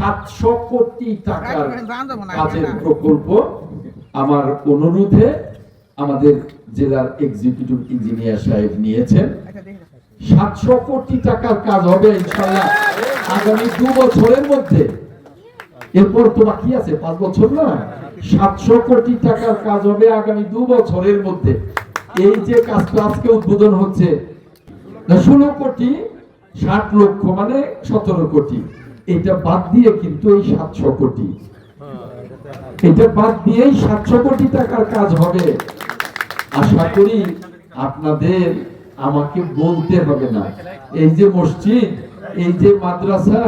700 কোটি টাকার কাজের প্রকল্প আমার অনুরোধে আমাদের জেলার এক্সিকিউটিভ ইঞ্জিনিয়ার সাহেব নিয়েছেন। 700 কোটি টাকার কাজ হবে ইনশাআল্লাহ আগামী 2 বছরের মধ্যে। এরপর তো বাকি আছে 5 বছর না, 700 কোটি টাকার কাজ হবে আগামী 2 বছরের মধ্যে। এই যে কাজটা আজকে উদ্বোধন হচ্ছে 16 কোটি 60 লক্ষ মানে 17 কোটি, এটা বাদ দিয়ে কিন্তু এই 700 কোটি, এটা বাদ দিয়েই 700 কোটি টাকার কাজ হবে। আশা করি আপনাদের আমাকে বলতে হবে না, এই যে মসজিদ, এই যে মাদ্রাসা,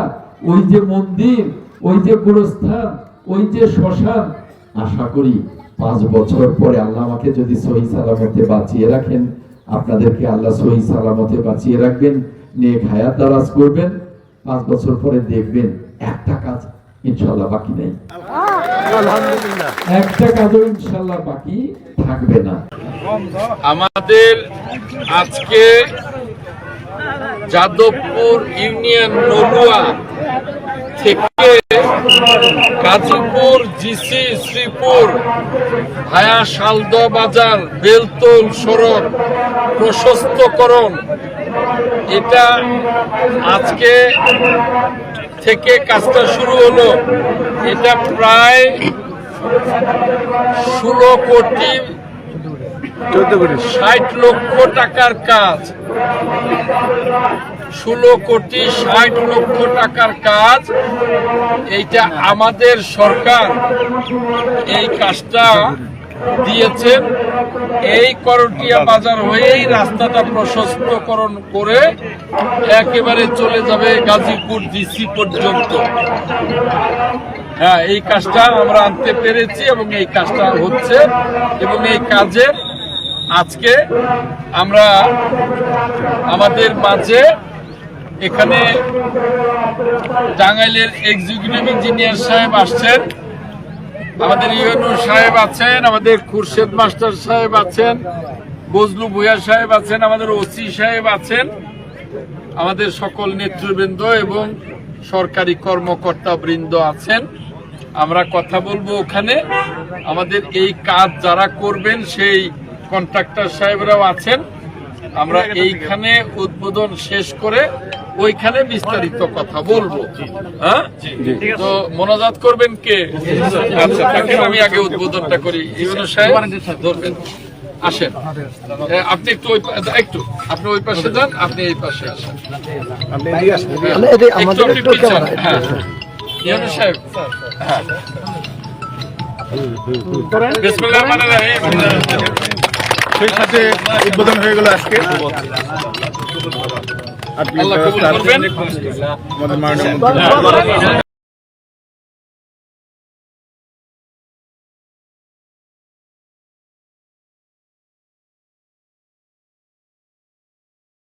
ওই যে মন্দির, ওই যে গোরস্থান, ওই যে শ্মশান, আশা করি 5 বছর পরে আল্লাহ আমাকে যদি সহি সালামতে বাঁচিয়ে রাখেন, আপনাদেরকে আল্লাহ সহি সালামতে বাঁচিয়ে রাখবেন, নেক হায়াত দারাজ করবেন, 5 বছর পরে দেখবেন একটা কাজ ইনশাআল্লাহ বাকি নেই, আলহামদুলিল্লাহ একটা কাজও ইনশাআল্লাহ বাকি থাকবে না। আমাদের আজকে যাদবপুর ইউনিয়ন নলুয়া থেকে গাজীপুর জিসি শ্রীপুর ভায়া শালদহ বাজার বেলতল সড়ক প্রশস্তকরণ, এটা আজকে থেকে কাজটা শুরু হলো। এটা প্রায় 16 কোটি 60 লক্ষ টাকার কাজ, 16 কোটি 60 লক্ষ টাকার কাজ। এইটা আমাদের সরকার এই কাজটা দিয়েছেন। এই করটিয়া বাজার হয়েই রাস্তাটা প্রশস্তকরণ করে একেবারে চলে যাবে গাজীপুর ডিসি পর্যন্ত। হ্যাঁ, এই কাজটা আমরা আনতে পেরেছি এবং এই কাজটা হচ্ছে, এবং এই কাজের আজকে আমরা আমাদের মাঝে এখানে টাঙ্গাইলের এক্সিকিউটিভ ইঞ্জিনিয়ার সাহেব আসছেন, আমাদের ইউনু সাহেব আছেন, আমাদের খুরশেদ মাস্টার সাহেব আছেন, বজলু ভূঁইয়া সাহেব আছেন, আমাদের ওসি সাহেব আছেন, আমাদের সকল নেতৃবৃন্দ এবং সরকারি কর্মকর্তা বৃন্দ আছেন। আমরা কথা বলবো ওখানে। আমাদের এই কাজ যারা করবেন সেই কন্ট্রাক্টর সাহেবরাও আছেন। আমরা এইখানে উদ্বোধন শেষ করে ওইখানে বিস্তারিত কথা বলবো। হ্যাঁ, তো মোনাজাত করবেন কে? আচ্ছা, তাকে আমি আগে উদ্বোধনটা করি। ইউনু সাহেব ধরবেন, আসেন। আপনি একটু আপনি ওই পাশে যান, আপনি এই পাশে আসেন, একটু পিছন। হ্যাঁ, ইউনু সাহেব, হ্যাঁ, বিসমিল্লাহির রহমানির রহিম। সেই সাথে উদ্বোধন হয়ে গেল আজকে। আল্লাহ কবুল করবেন। আমাদের মাননীয়